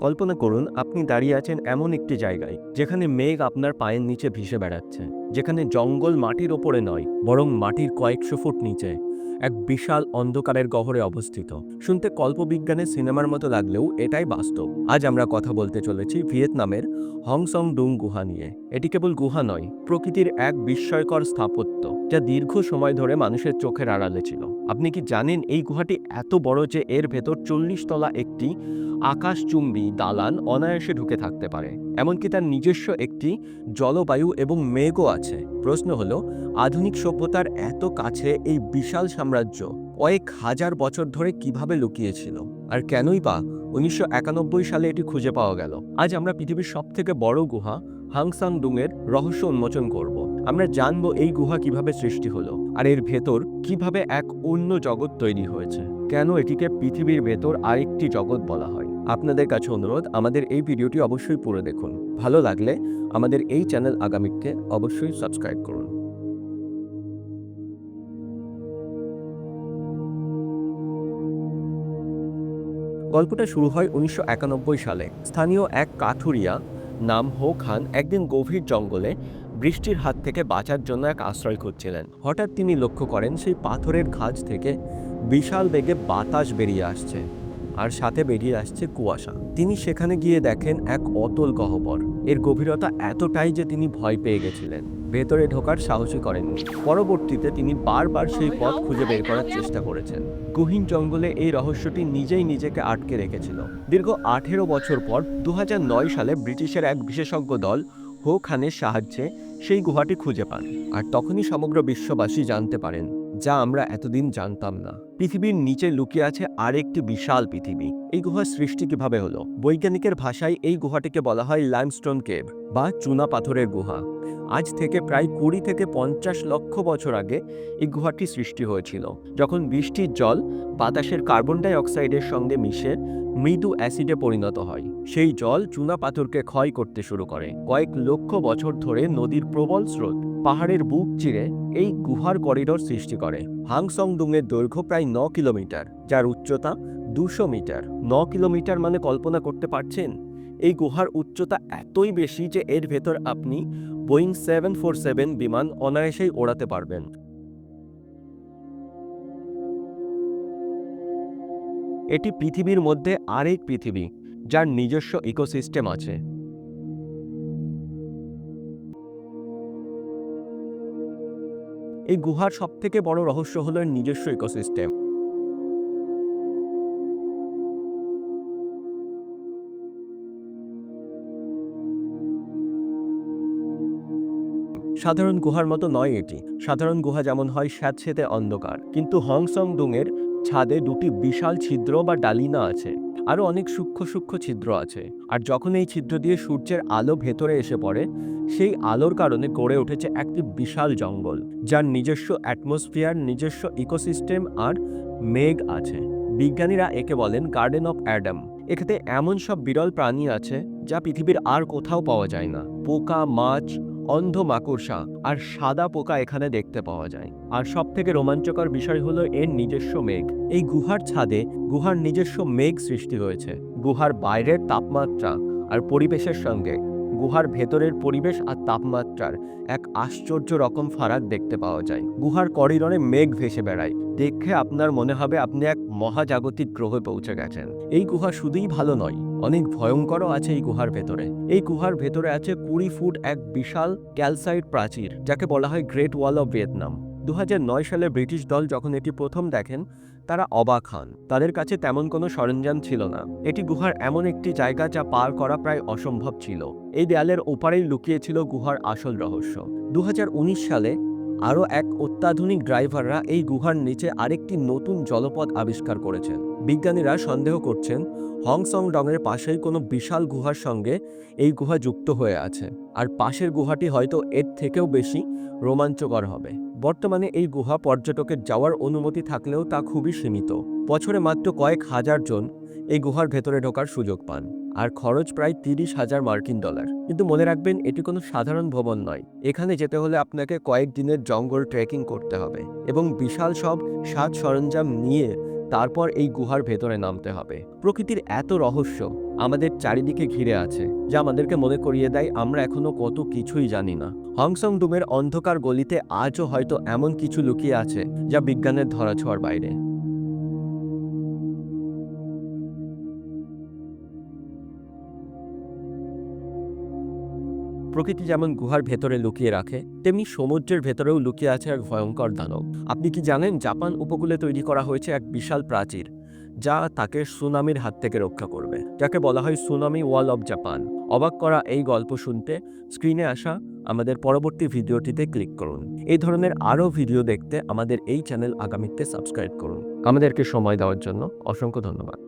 কল্পনা করুন আপনি দাঁড়িয়ে আছেন এমন একটি জায়গায় যেখানে মেঘ আপনার পায়ের নিচে ভেসে বেড়াচ্ছে, যেখানে জঙ্গল মাটির ওপরে নয় বরং মাটির কয়েকশো ফুট নিচে এক বিশাল অন্ধকারের গহ্বরে অবস্থিত। শুনতে কল্পবিজ্ঞানের সিনেমার মতো লাগলেও এটাই বাস্তব। আজ আমরা কথা বলতে চলেছি ভিয়েতনামের হংসং ডুং গুহা নিয়ে। এটি কেবল গুহা নয়, প্রকৃতির এক বিস্ময়কর স্থাপত্য যা দীর্ঘ সময় ধরে মানুষের চোখের আড়ালে ছিল। আপনি কি জানেন এই গুহাটি এত বড় যে এর ভেতর 40 তলা একটি আকাশচুম্বী দালান অনায়াসে ঢুকে থাকতে পারে? এমনকি তার নিজস্ব একটি জলবায়ু এবং মেঘও আছে। প্রশ্ন হলো, আধুনিক সভ্যতার এত কাছে এই বিশাল সাম্রাজ্য কয়েক হাজার বছর ধরে কিভাবে লুকিয়েছিল, আর কেনই বা 1991 সালে এটি খুঁজে পাওয়া গেল? আজ আমরা পৃথিবীর সবথেকে বড় গুহা হাংসাং ডুং এর রহস্য উন্মোচন করব। আমরা জানব এই গুহা কিভাবে সৃষ্টি হলো, আর এর ভেতর কিভাবে এক অন্য জগৎ তৈরি হয়েছে, কেন এটিকে পৃথিবীর ভেতর আরেকটি জগৎ বলা হয়। আপনাদের কাছে অনুরোধ, আমাদের এই ভিডিওটি অবশ্যই পুরো দেখুন। ভালো লাগলে আমাদের এই চ্যানেল আগামীকে অবশ্যই সাবস্ক্রাইব করুন। গল্পটা শুরু হয় 1991 সালে। স্থানীয় এক কাঠুরিয়া নাম হো খান একদিন গভীর জঙ্গলে বৃষ্টির হাত থেকে বাঁচার জন্য এক আশ্রয় খুঁজছিলেন। হঠাৎ তিনি লক্ষ্য করেন সেই পাথরের খাঁজ থেকে বিশাল বেগে বাতাস বেরিয়ে আসছে, আর সাথে বেরিয়ে আসছে কুয়াশা। তিনি সেখানে গিয়ে দেখেন এক অতল গহ্বর। এর গভীরতা এতটাই যে তিনি ভয় পেয়ে গেছিলেন, ভেতরে ঢোকার সাহসই করেননি। পরবর্তীতে তিনি বারবার সেই পথ খুঁজে বের করার চেষ্টা করেছেন। গহীন জঙ্গলে এই রহস্যটি নিজেই নিজেকে আটকে রেখেছিল। দীর্ঘ 18 বছর পর 2009 সালে ব্রিটিশের এক বিশেষজ্ঞ দল হো খানের সাহায্যে সেই গুহাটি খুঁজে পান, আর তখনই সমগ্র বিশ্ববাসী জানতে পারেন যা আমরা এতদিন জানতাম না। পৃথিবীর নিচে লুকিয়ে আছে আরেকটি বিশাল পৃথিবী। এই গুহার সৃষ্টি কিভাবে হলো? বৈজ্ঞানিকের ভাষায় এই গুহাটিকে বলা হয় লাইমস্টোন কেভ বা চুনা পাথরের গুহা। আজ থেকে প্রায় 20 থেকে 50 লক্ষ বছর আগে এই গুহাটি সৃষ্টি হয়েছিল, যখন বৃষ্টির জল বাতাসের কার্বন ডাই অক্সাইডের সঙ্গে মিশে মৃদু অ্যাসিডে পরিণত হয়। সেই জল চুনা পাথরকে ক্ষয় করতে শুরু করে। কয়েক লক্ষ বছর ধরে নদীর প্রবল স্রোত পাহাড়ের বুক চিরে এই গুহার করিডোর সৃষ্টি করে। হাংসং ডুং এর দৈর্ঘ্য প্রায় 9 কিলোমিটার, যার উচ্চতা 200 মিটার। 9 কিলোমিটার মানে কল্পনা করতে পারছেন? এই গুহার উচ্চতা এতই বেশি যে এর ভেতর আপনি বোয়িং 747 বিমান অনায়াসেই ওড়াতে পারবেন। এটি পৃথিবীর মধ্যে আরেক পৃথিবী, যার নিজস্ব ইকোসিস্টেম আছে। এই গুহার সবথেকে বড় রহস্য হলো এর নিজস্ব ইকোসিস্টেম। সাধারণ গুহার মতো নয় এটি। সাধারণ গুহা যেমন হয় স্যাঁতসেঁতে অন্ধকার, কিন্তু হংসং ডুং এর ছাদে দুটি বিশাল ছিদ্র বা ডালিনা আছে। আরও অনেক সূক্ষ্ম সূক্ষ্ম ছিদ্র আছে। আর যখন এই ছিদ্র দিয়ে সূর্যের আলো ভেতরে এসে পড়ে, সেই আলোর কারণে গড়ে উঠেছে একটি বিশাল জঙ্গল, যার নিজস্ব অ্যাটমসফিয়ার, নিজস্ব ইকোসিস্টেম আর মেঘ আছে। বিজ্ঞানীরা একে বলেন গার্ডেন অফ অ্যাডাম। এখানে এমন সব বিরল প্রাণী আছে যা পৃথিবীর আর কোথাও পাওয়া যায় না। পোকা, মাছ, অন্ধ মাকড়সা আর সাদা পোকা এখানে দেখতে পাওয়া যায়। আর সবথেকে রোমাঞ্চকর বিষয় হলো এর নিজস্ব মেঘ। এই গুহার ছাদে গুহার নিজস্ব মেঘ সৃষ্টি হয়েছে। গুহার বাইরের তাপমাত্রা আর পরিবেশের সঙ্গে গুহার ভেতরের পরিবেশ আর তাপমাত্রার এক আশ্চর্য রকম ফারাক দেখতে পাওয়া যায়। গুহার করিডোরে মেঘ ভেসে বেড়ায়, দেখে আপনার মনে হবে আপনি এক মহাজাগতিক গ্রহে পৌঁছে গেছেন। এই গুহা শুধুই ভালো নয়, অনেক ভয়ঙ্করও আছে এই গুহার ভেতরে। এই গুহার ভেতরে আছে 20 ফুট এক বিশাল ক্যালসাইট প্রাচীর, যাকে বলা হয় গ্রেট ওয়াল অফ ভিয়েতনাম। 2009 সালে ব্রিটিশ দল যখন এটি প্রথম দেখেন, তারা অবাক হন। তাদের কাছে তেমন কোনো সরঞ্জাম ছিল না। এটি গুহার এমন একটি জায়গা যা পার করা প্রায় অসম্ভব ছিল। এই দেয়ালের ওপারেই লুকিয়ে ছিল গুহার আসল রহস্য। 2019 সালে আরও এক অত্যাধুনিক ড্রাইভাররা এই গুহার নিচে আরেকটি নতুন জলপথ আবিষ্কার করেছেন। বিজ্ঞানীরা সন্দেহ করছেন হংসং ডং-এর পাশেই কোনো বিশাল গুহার সঙ্গে এই গুহা যুক্ত হয়ে আছে, আর পাশের গুহাটি হয়তো এর থেকেও বেশি রোমাঞ্চকর হবে। বর্তমানে এই গুহা পর্যটকের যাওয়ার অনুমতি থাকলেও তা খুবই সীমিত। বছরে মাত্র কয়েক হাজার জন এই গুহার ভেতরে ঢোকার সুযোগ পান, আর খরচ প্রায় 30,000 মার্কিন ডলার। কিন্তু মনে রাখবেন, এটি কোনো সাধারণ ভবন নয়। এখানে যেতে হলে আপনাকে কয়েক দিনের জঙ্গল ট্রেকিং করতে হবে এবং বিশাল সব সাজ সরঞ্জাম নিয়ে তারপর এই গুহার ভেতরে নামতে হবে। প্রকৃতির এত রহস্য আমাদের চারিদিকে ঘিরে আছে, যা আমাদেরকে মনে করিয়ে দেয় আমরা এখনো কত কিছুই জানি না। হংসং ডুমের অন্ধকার গলিতে আজও হয়তো এমন কিছু লুকিয়ে আছে যা বিজ্ঞানের ধরাছোঁয়ার বাইরে। প্রকৃতি যেমন গুহার ভেতরে লুকিয়ে রাখে, তেমনি সমুদ্রের ভেতরেও লুকিয়ে আছে এক ভয়ঙ্কর দানব। আপনি কি জানেন জাপান উপকূলে তৈরি করা হয়েছে এক বিশাল প্রাচীর, যা তাকে সুনামির হাত থেকে রক্ষা করবে, যাকে বলা হয় সুনামি ওয়াল অব জাপান। অবাক করা এই গল্প শুনতে স্ক্রিনে আসা আমাদের পরবর্তী ভিডিওটিতে ক্লিক করুন। এই ধরনের আরও ভিডিও দেখতে আমাদের এই চ্যানেল আগামীতে সাবস্ক্রাইব করুন। আমাদেরকে সময় দেওয়ার জন্য অসংখ্য ধন্যবাদ।